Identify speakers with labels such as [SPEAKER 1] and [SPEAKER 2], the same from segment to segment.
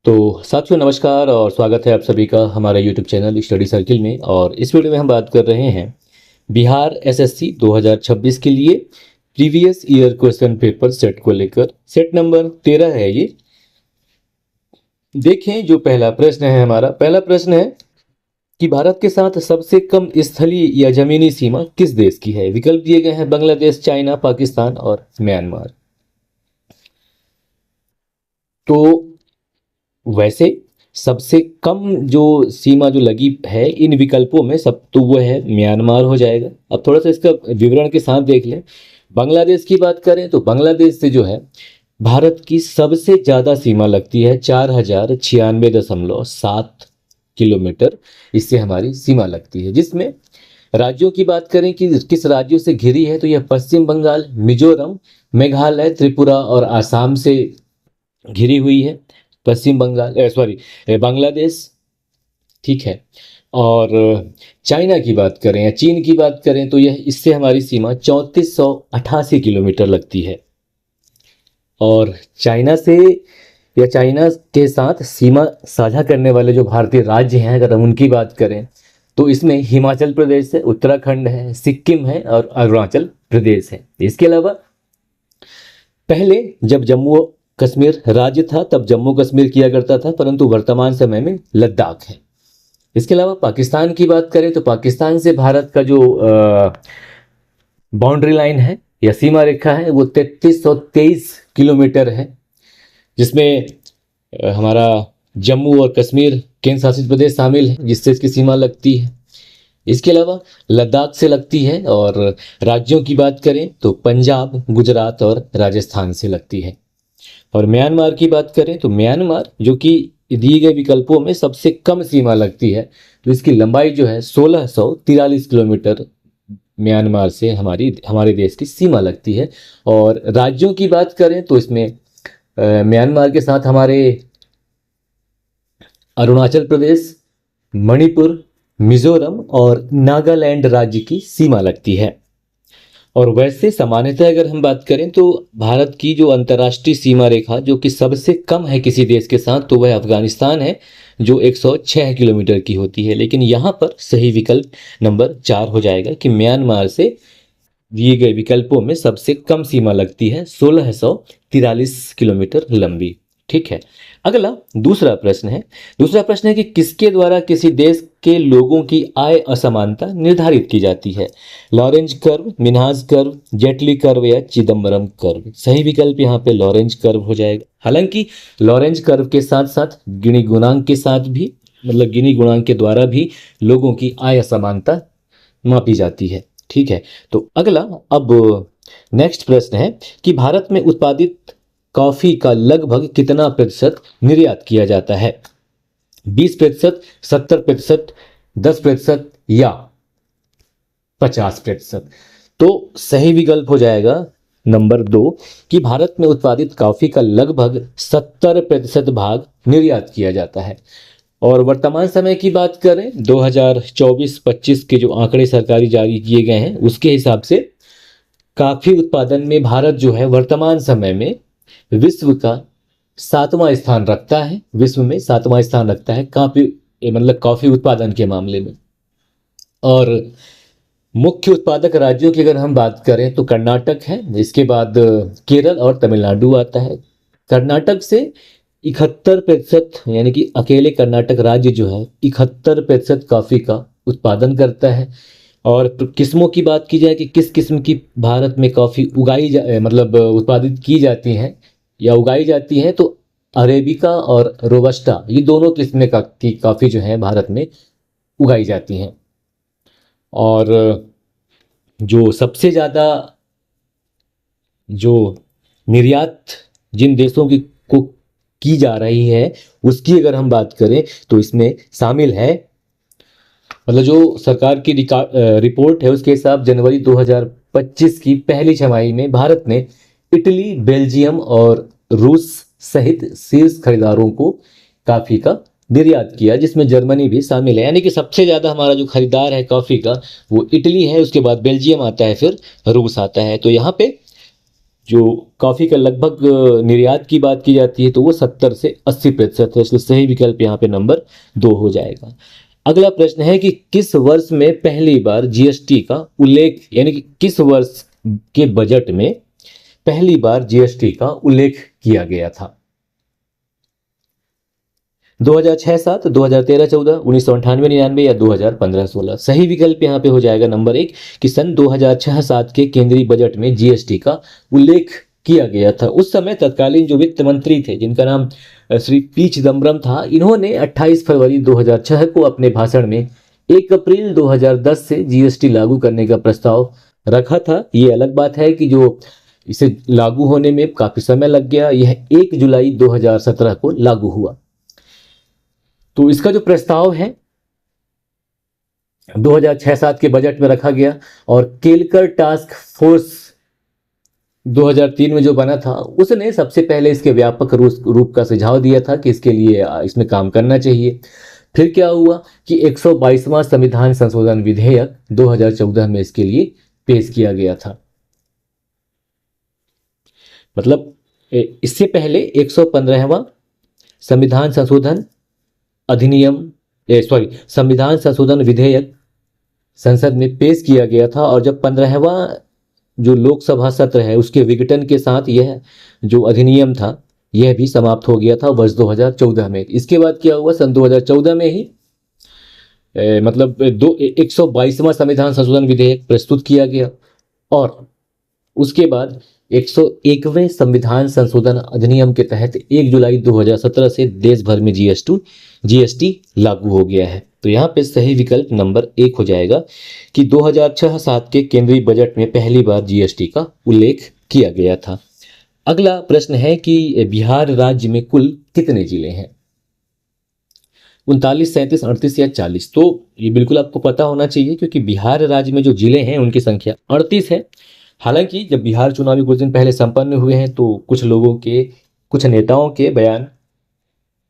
[SPEAKER 1] तो साथियों नमस्कार और स्वागत है आप सभी का हमारे YouTube चैनल स्टडी सर्किल में। और इस वीडियो में हम बात कर रहे हैं बिहार एसएससी 2026 के लिए previous year question paper set को लेकर। सेट नंबर 13 है ये। देखें जो पहला प्रश्न है, हमारा पहला प्रश्न है कि भारत के साथ सबसे कम स्थलीय या जमीनी सीमा किस देश की है। विकल्प दिए गए हैं बांग्लादेश, चाइना, पाकिस्तान और म्यांमार। तो वैसे सबसे कम जो सीमा जो लगी है इन विकल्पों में सब तो वो है म्यांमार हो जाएगा। अब थोड़ा सा इसका विवरण के साथ देख लें। बांग्लादेश की बात करें तो बांग्लादेश से जो है भारत की सबसे ज़्यादा सीमा लगती है 4096.7 किलोमीटर। इससे हमारी सीमा लगती है। जिसमें राज्यों की बात करें कि किस राज्यों से घिरी है तो यह पश्चिम बंगाल, मिजोरम, मेघालय, त्रिपुरा और आसाम से घिरी हुई है। पश्चिम बंगाल बांग्लादेश, ठीक है। और चाइना की बात करें या चीन की बात करें तो यह इससे हमारी सीमा 3488 किलोमीटर लगती है। और चाइना से या चाइना के साथ सीमा साझा करने वाले जो भारतीय राज्य हैं अगर हम उनकी बात करें तो इसमें हिमाचल प्रदेश है, उत्तराखंड है, सिक्किम है और अरुणाचल प्रदेश है। इसके अलावा पहले जब जम्मू कश्मीर राज्य था तब जम्मू कश्मीर किया करता था, परंतु वर्तमान समय में लद्दाख है। इसके अलावा पाकिस्तान की बात करें तो पाकिस्तान से भारत का जो बाउंड्री लाइन है या सीमा रेखा है वो 3323 किलोमीटर है। जिसमें हमारा जम्मू और कश्मीर केंद्र शासित प्रदेश शामिल है जिससे इसकी सीमा लगती है। इसके अलावा लद्दाख से लगती है। और राज्यों की बात करें तो पंजाब, गुजरात और राजस्थान से लगती है। और म्यांमार की बात करें तो म्यांमार जो कि दिए गए विकल्पों में सबसे कम सीमा लगती है तो इसकी लंबाई जो है 1643 किलोमीटर म्यांमार से हमारे देश की सीमा लगती है। और राज्यों की बात करें तो इसमें म्यांमार के साथ हमारे अरुणाचल प्रदेश, मणिपुर, मिजोरम और नागालैंड राज्य की सीमा लगती है। और वैसे सामान्यतः अगर हम बात करें तो भारत की जो अंतर्राष्ट्रीय सीमा रेखा जो कि सबसे कम है किसी देश के साथ तो वह अफगानिस्तान है जो 106 किलोमीटर की होती है। लेकिन यहाँ पर सही विकल्प नंबर 4 हो जाएगा कि म्यांमार से दिए गए विकल्पों में सबसे कम सीमा लगती है 1643 किलोमीटर लंबी, ठीक है। अगला दूसरा प्रश्न है कि किसके द्वारा किसी देश के लोगों की आय असमानता निर्धारित की जाती है। Lorentz curve, Minhaj curve, Jaitley curve या चिदम्बरम कर्व। सही विकल्प यहाँ पे लॉरेंज कर्व हो जाएगा। हालांकि लॉरेंज कर्व के साथ साथ गिनी गुणांक के साथ भी गिनी गुणांक के द्वारा भी लोगों की आय असमानता मापी जाती है, ठीक है। तो अगला अब नेक्स्ट प्रश्न है कि भारत में उत्पादित कॉफी का लगभग कितना प्रतिशत निर्यात किया जाता है। 20%, 70%, 10% या 50%। तो सही विकल्प हो जाएगा नंबर 2 कि भारत में उत्पादित कॉफी का लगभग 70% भाग निर्यात किया जाता है। और वर्तमान समय की बात करें 2024-25 के जो आंकड़े सरकारी जारी किए गए हैं उसके हिसाब से कॉफी उत्पादन में भारत जो है वर्तमान समय में विश्व का 7वां स्थान रखता है। विश्व में 7वां स्थान रखता है कॉफी उत्पादन के मामले में। और मुख्य उत्पादक राज्यों की अगर हम बात करें तो कर्नाटक है, इसके बाद केरल और तमिलनाडु आता है। कर्नाटक से 71% यानी कि अकेले कर्नाटक राज्य जो है 71% कॉफी का उत्पादन करता है। और किस्मों की बात की जाए कि किस किस्म की भारत में कॉफी उत्पादित की जाती हैं या उगाई जाती हैं तो अरेबिका और रोबस्टा ये दोनों किस्में की कॉफी जो है भारत में उगाई जाती हैं। और जो सबसे ज़्यादा जो निर्यात जिन देशों की जा रही है उसकी अगर हम बात करें तो इसमें शामिल है जो सरकार की रिपोर्ट है उसके हिसाब जनवरी 2025 की पहली छमाही में भारत ने इटली, बेल्जियम और रूस सहित शीर्ष खरीदारों को कॉफी का निर्यात किया जिसमें जर्मनी भी शामिल है। यानी कि सबसे ज़्यादा हमारा जो खरीदार है कॉफ़ी का वो इटली है, उसके बाद बेल्जियम आता है, फिर रूस आता है। तो यहाँ पे जो कॉफ़ी का लगभग निर्यात की बात की जाती है तो वो 70 से 80% है, इसलिए सही विकल्प यहाँ पे नंबर 2 हो जाएगा। अगला प्रश्न है कि किस वर्ष में पहली बार जीएसटी का उल्लेख, यानी कि किस वर्ष के बजट में पहली बार जीएसटी का उल्लेख किया गया था? 2006-7, 2013-14, 1998-99 या 2015-16? सही विकल्प यहाँ पे हो जाएगा नंबर 1 कि सन 2006-7 के केंद्रीय बजट में जीएसटी का उल्लेख किया गया था। उस समय तत्कालीन जो वित्त मंत्री थे, जिनका नाम श्री पी चिदम्बरम था, इन्होंने 28 फरवरी 2006 को अपने भाषण में 1 अप्रैल 2010 से जीएसटी लागू करने का प्रस्ताव रखा था। ये अलग बात है कि जो इसे लागू होने में काफी समय लग गया, यह 1 जुलाई 2017 को लागू हुआ। तो इसका जो प्रस्ताव है 2006-7 के बजट में रखा गया और केलकर टास्क फोर्स 2003 में जो बना था, उसने सबसे पहले इसके व्यापक रूप का सुझाव दिया था कि इसके लिए इसमें काम करना चाहिए। फिर क्या हुआ कि 122वां संविधान संशोधन विधेयक 2014 में इसके लिए पेश किया गया था। मतलब इससे पहले 115वां संविधान संशोधन संविधान संशोधन विधेयक संसद में पेश किया गया था और जब 15वां जो लोकसभा सत्र है उसके विघटन के साथ यह जो अधिनियम था यह भी समाप्त हो गया था वर्ष 2014 में। इसके बाद क्या हुआ, सन 2014 में ही 122वां संविधान संशोधन विधेयक प्रस्तुत किया गया और उसके बाद 101वें संविधान संशोधन अधिनियम के तहत 1 जुलाई 2017 से देश भर में जीएसटी लागू हो गया है। तो यहाँ पे सही विकल्प नंबर 1 हो जाएगा कि 2006-7 के केंद्रीय बजट में पहली बार जीएसटी का उल्लेख किया गया था। अगला प्रश्न है कि बिहार राज्य में कुल कितने जिले हैं? 39, 37, 38 या 40? तो ये बिल्कुल आपको पता होना चाहिए क्योंकि बिहार राज्य में जो जिले हैं उनकी संख्या 38 है। हालांकि जब बिहार चुनावी कुछ दिन पहले संपन्न हुए हैं तो कुछ लोगों के, कुछ नेताओं के बयान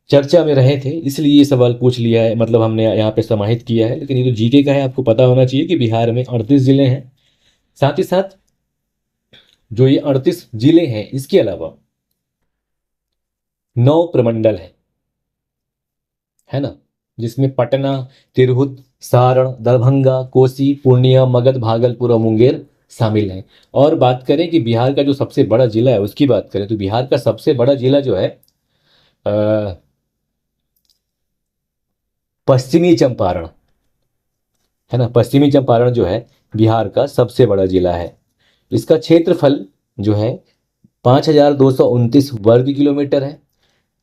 [SPEAKER 1] चर्चा में रहे थे, इसलिए ये सवाल पूछ लिया है, मतलब हमने यहाँ पे समाहित किया है। लेकिन ये तो जीके का है, आपको पता होना चाहिए कि बिहार में 38 जिले हैं। साथ ही साथ जो ये 38 जिले हैं इसके अलावा 9 प्रमंडल है ना, जिसमें पटना, तिरहुत, सारण, दरभंगा, कोसी, पूर्णिया, मगध, भागलपुर और मुंगेर शामिल हैं। और बात करें कि बिहार का जो सबसे बड़ा जिला है उसकी बात करें तो बिहार का सबसे बड़ा जिला जो है पश्चिमी चंपारण है ना। पश्चिमी चंपारण जो है बिहार का सबसे बड़ा जिला है। इसका क्षेत्रफल जो है 5229 वर्ग किलोमीटर है।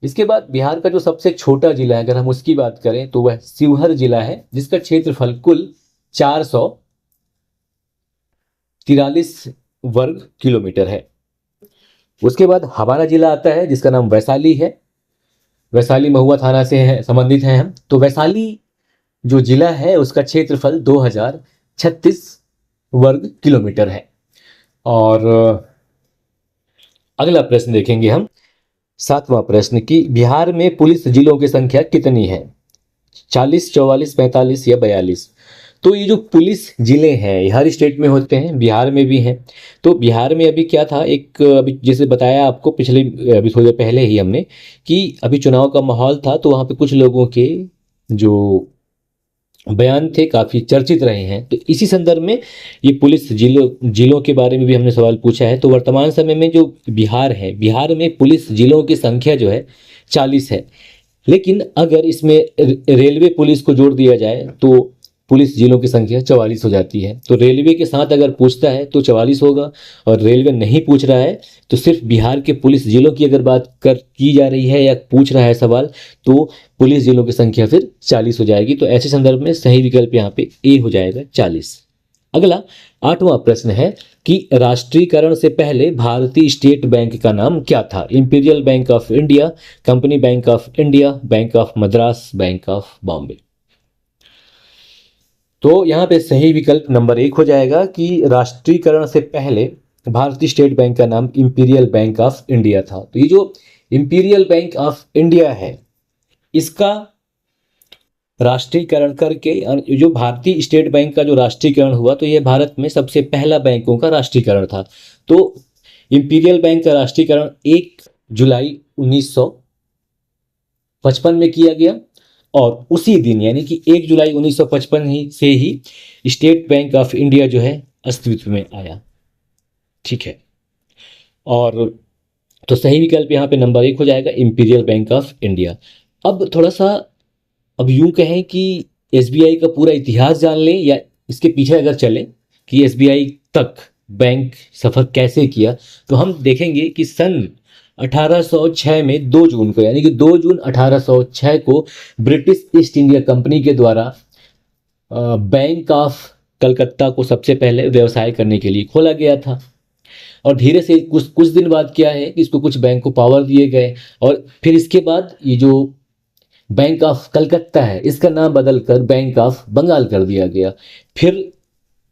[SPEAKER 1] इसके बाद बिहार का जो सबसे छोटा जिला है अगर हम उसकी बात करें तो वह शिवहर जिला है, जिसका क्षेत्रफल कुल 443 वर्ग किलोमीटर है। उसके बाद हमारा जिला आता है जिसका नाम वैशाली है। वैशाली महुआ थाना से है, संबंधित हैं हम। तो वैशाली जो जिला है उसका क्षेत्रफल 2036 वर्ग किलोमीटर है। और अगला प्रश्न देखेंगे हम, 7वां प्रश्न कि बिहार में पुलिस जिलों की संख्या कितनी है? 40, 44, 45 या 42? तो ये जो पुलिस जिले हैं हर स्टेट में होते हैं, बिहार में भी हैं। तो बिहार में अभी क्या था, एक अभी जैसे बताया आपको पिछले अभी थोड़ी देर पहले ही हमने कि अभी चुनाव का माहौल था तो वहाँ पे कुछ लोगों के जो बयान थे काफ़ी चर्चित रहे हैं। तो इसी संदर्भ में ये पुलिस जिलों के बारे में भी हमने सवाल पूछा है। तो वर्तमान समय में जो बिहार है, बिहार में पुलिस जिलों की संख्या जो है 40 है। लेकिन अगर इसमें रेलवे पुलिस को जोड़ दिया जाए तो पुलिस जिलों की संख्या 44 हो जाती है। तो रेलवे के साथ अगर पूछता है तो 44 होगा और रेलवे नहीं पूछ रहा है तो सिर्फ बिहार के पुलिस जिलों की अगर बात की जा रही है या पूछ रहा है सवाल तो पुलिस जिलों की संख्या फिर 40 हो जाएगी। तो ऐसे संदर्भ में सही विकल्प यहाँ पे ए हो जाएगा, 40। अगला 8वां प्रश्न है कि राष्ट्रीयकरण से पहले भारतीय स्टेट बैंक का नाम क्या था? Imperial bank of India, company bank of India, bank of Madras, bank of Bombay? तो यहाँ पे सही विकल्प नंबर 1 हो जाएगा कि राष्ट्रीयकरण से पहले भारतीय स्टेट बैंक का नाम इंपीरियल बैंक ऑफ इंडिया था। तो ये जो इंपीरियल बैंक ऑफ इंडिया है इसका राष्ट्रीयकरण करके जो भारतीय स्टेट बैंक का जो राष्ट्रीयकरण हुआ तो यह भारत में सबसे पहला बैंकों का राष्ट्रीयकरण था। तो इंपीरियल बैंक का राष्ट्रीयकरण 1 जुलाई 1955 में किया गया और उसी दिन यानी कि 1 जुलाई 1955 से ही स्टेट बैंक ऑफ इंडिया जो है अस्तित्व में आया। ठीक है, और तो सही विकल्प यहाँ पे नंबर 1 हो जाएगा, इंपीरियल बैंक ऑफ इंडिया। अब थोड़ा सा, अब यूं कहें कि एसबीआई का पूरा इतिहास जान लें या इसके पीछे अगर चले कि एसबीआई तक बैंक सफ़र कैसे किया, तो हम देखेंगे कि सन 1806 में 2 जून को, यानी कि 2 जून 1806 को ब्रिटिश ईस्ट इंडिया कंपनी के द्वारा बैंक ऑफ कलकत्ता को सबसे पहले व्यवसाय करने के लिए खोला गया था। और धीरे से कुछ कुछ दिन बाद क्या है कि इसको कुछ बैंक को पावर दिए गए और फिर इसके बाद ये जो बैंक ऑफ कलकत्ता है इसका नाम बदलकर बैंक ऑफ बंगाल कर दिया गया। फिर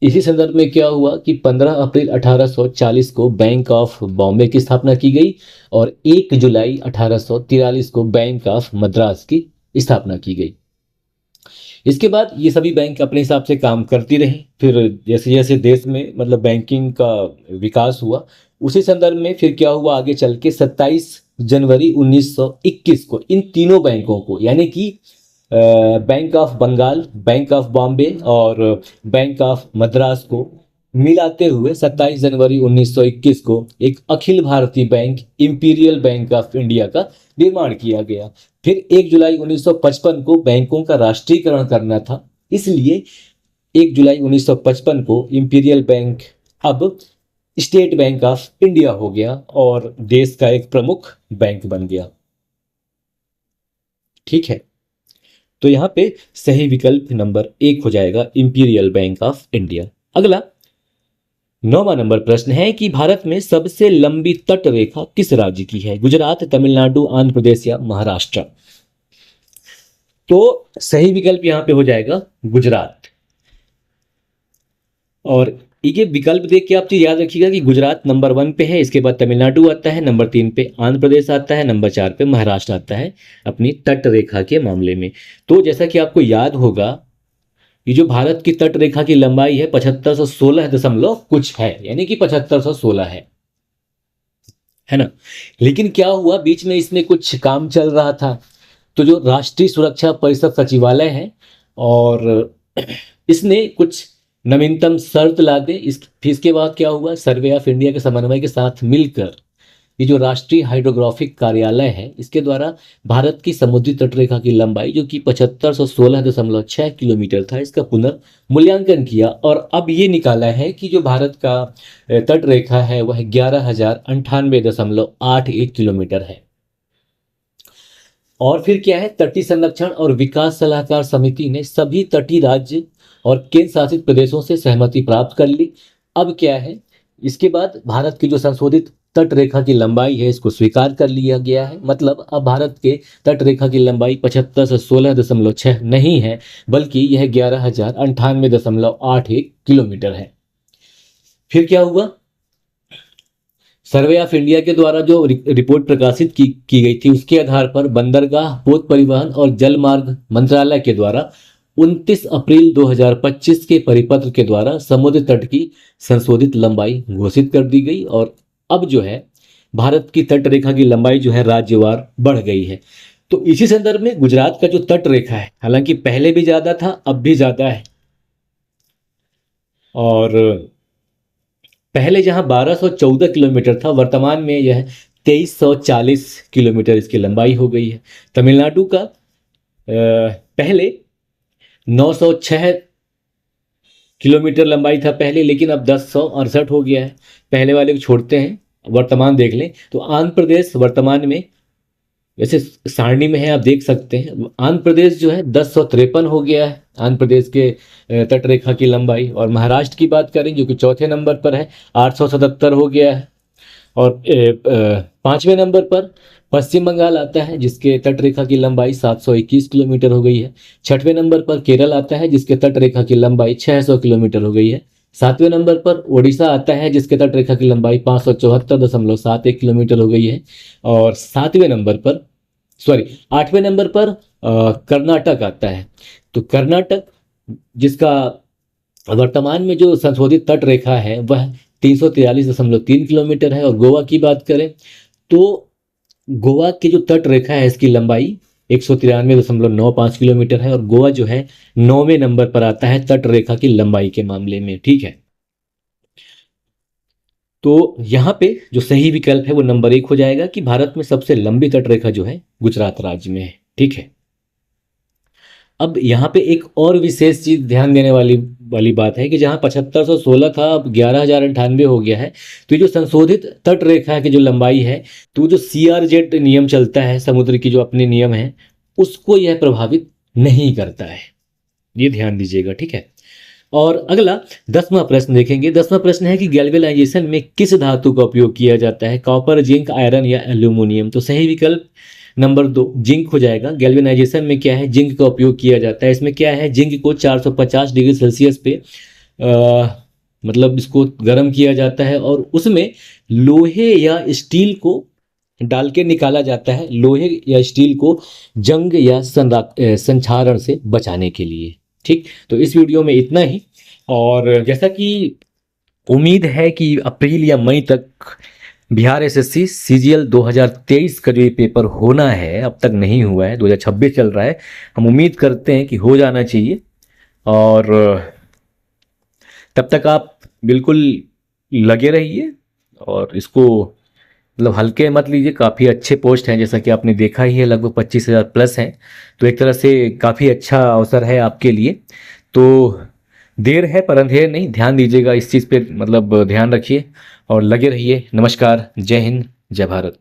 [SPEAKER 1] इसी संदर्भ में क्या हुआ कि 15 अप्रैल 1840 को बैंक ऑफ बॉम्बे की स्थापना की गई और 1 जुलाई 1843 को बैंक ऑफ मद्रास की स्थापना की गई। इसके बाद ये सभी बैंक अपने हिसाब से काम करती रही। फिर जैसे जैसे देश में मतलब बैंकिंग का विकास हुआ, उसी संदर्भ में फिर क्या हुआ आगे चल के 27 जनवरी 1921 को इन तीनों बैंकों को, यानी कि bank of Bengal, bank of Bombay और बैंक ऑफ मद्रास को मिलाते हुए 27 जनवरी 1921 को एक Akhil Bharatiya bank imperial bank of India का निर्माण किया गया। फिर 1 जुलाई 1955 को बैंकों का राष्ट्रीयकरण करना था, इसलिए 1 जुलाई 1955 को इंपीरियल बैंक अब स्टेट बैंक ऑफ इंडिया हो गया और देश का एक प्रमुख बैंक बन गया। ठीक है, तो यहां पे सही विकल्प नंबर 1 हो जाएगा, इंपीरियल बैंक ऑफ इंडिया। अगला 9वां नंबर प्रश्न है कि भारत में सबसे लंबी तट रेखा किस राज्य की है? गुजरात, तमिलनाडु, आंध्र प्रदेश या महाराष्ट्र? तो सही विकल्प यहां पे हो जाएगा गुजरात। और ये विकल्प देख के आप चीज याद रखिएगा कि गुजरात नंबर 1 पे है, इसके बाद तमिलनाडु आता है, नंबर 3 पे आंध्र प्रदेश आता है, नंबर 4 पे महाराष्ट्र आता है अपनी तट रेखा के मामले में। तो जैसा कि आपको याद होगा, ये जो भारत की तट रेखा की लंबाई है 7516 दशमलव कुछ है, यानी कि 7516 है ना। लेकिन क्या हुआ, बीच में इसमें कुछ काम चल रहा था, तो जो राष्ट्रीय सुरक्षा परिषद सचिवालय है और इसने कुछ नवीनतम शर्त ला दे। इसके बाद क्या हुआ, सर्वे ऑफ इंडिया के समन्वय के साथ मिलकर ये जो राष्ट्रीय हाइड्रोग्राफिक कार्यालय है इसके द्वारा भारत की समुद्री तटरेखा की लंबाई जो कि 7516.6 किलोमीटर था, इसका पुनर्मूल्यांकन किया और अब ये निकाला है कि जो भारत का तटरेखा है वह 11,098.81 किलोमीटर है। और फिर क्या है, तटीय संरक्षण और विकास सलाहकार समिति ने सभी तटीय राज्य और केंद्र शासित प्रदेशों से सहमति प्राप्त कर ली। अब क्या है, इसके बाद भारत की जो संशोधित तट रेखा की लंबाई है इसको स्वीकार कर लिया गया है। मतलब अब भारत के तट रेखा की लंबाई 7516.6 नहीं है, बल्कि यह 11,098.81 किलोमीटर है। फिर क्या हुआ, सर्वे ऑफ इंडिया के द्वारा जो रिपोर्ट प्रकाशित की गई थी उसके आधार पर बंदरगाह, पोत परिवहन और जल मार्ग मंत्रालय के द्वारा 29 अप्रैल 2025 के परिपत्र के द्वारा समुद्र तट की संशोधित लंबाई घोषित कर दी गई और अब जो है भारत की तट रेखा की लंबाई जो है राज्यवार बढ़ गई है। तो इसी संदर्भ में गुजरात का जो तट रेखा है, हालांकि पहले भी ज्यादा था अब भी ज्यादा है, और पहले जहां 1214 किलोमीटर था वर्तमान में यह 2340 किलोमीटर इसकी लंबाई हो गई है। तमिलनाडु का पहले 906 किलोमीटर लंबाई था पहले, लेकिन अब 1068 हो गया है। पहले वाले को छोड़ते हैं, वर्तमान देख लें तो आंध्र प्रदेश वर्तमान में वैसे सारणी में है, आप देख सकते हैं आंध्र प्रदेश जो है 1053 हो गया है आंध्र प्रदेश के तट रेखा की लंबाई। और महाराष्ट्र की बात करें जो कि चौथे नंबर पर है 877 हो गया है। और 5वें नंबर पर पश्चिम बंगाल आता है जिसके तट रेखा की लंबाई 721 किलोमीटर हो गई है। 6वें नंबर पर केरल आता है जिसके तट रेखा की लंबाई 600 किलोमीटर हो गई है। 7वें नंबर पर ओडिशा आता है जिसके तट रेखा की लंबाई 574.71 किलोमीटर हो गई है। और 8वें नंबर पर कर्नाटक आता है। तो कर्नाटक जिसका वर्तमान में जो संशोधित तट रेखा है वह 343.3 किलोमीटर है। और गोवा की बात करें तो गोवा की जो तट रेखा है इसकी लंबाई 193.95 किलोमीटर है, और गोवा जो है 9वें नंबर पर आता है तट रेखा की लंबाई के मामले में। ठीक है, तो यहाँ पे जो सही विकल्प है वो नंबर 1 हो जाएगा कि भारत में सबसे लंबी तट रेखा जो है गुजरात राज्य में है। ठीक है, अब यहाँ पे एक और विशेष चीज ध्यान देने वाली वाली बात है कि जहाँ 7516 था अब 11,098 हो गया है। तो ये जो संशोधित तट रेखा की जो लंबाई है, तो जो CRZ नियम चलता है समुद्र की जो अपने नियम है उसको यह प्रभावित नहीं करता है, ये ध्यान दीजिएगा। ठीक है, और अगला 10वां प्रश्न देखेंगे। 10वां प्रश्न है कि गैल्वेनाइजेशन में किस धातु का उपयोग किया जाता है, कॉपर, जिंक, आयरन या एल्यूमिनियम। तो सही विकल्प नंबर 2 जिंक हो जाएगा। गैल्वेनाइजेशन में क्या है, जिंक का उपयोग किया जाता है। इसमें क्या है, जिंक को 450 डिग्री सेल्सियस पे मतलब इसको गर्म किया जाता है और उसमें लोहे या स्टील को डाल के निकाला जाता है, लोहे या स्टील को जंग या संक्षारण से बचाने के लिए। ठीक, तो इस वीडियो में इतना ही। और जैसा कि उम्मीद है कि अप्रैल या मई तक बिहार एसएससी CGL 2023 का जो ये पेपर होना है, अब तक नहीं हुआ है, 2026 चल रहा है, हम उम्मीद करते हैं कि हो जाना चाहिए। और तब तक आप बिल्कुल लगे रहिए और इसको मतलब हल्के मत लीजिए। काफ़ी अच्छे पोस्ट हैं, जैसा कि आपने देखा ही है, लगभग 25,000 प्लस हैं। तो एक तरह से काफ़ी अच्छा अवसर है आपके लिए। तो देर है पर अंधेर नहीं, ध्यान दीजिएगा इस चीज़ पे, मतलब ध्यान रखिए और लगे रहिए। नमस्कार, जय हिंद, जय भारत।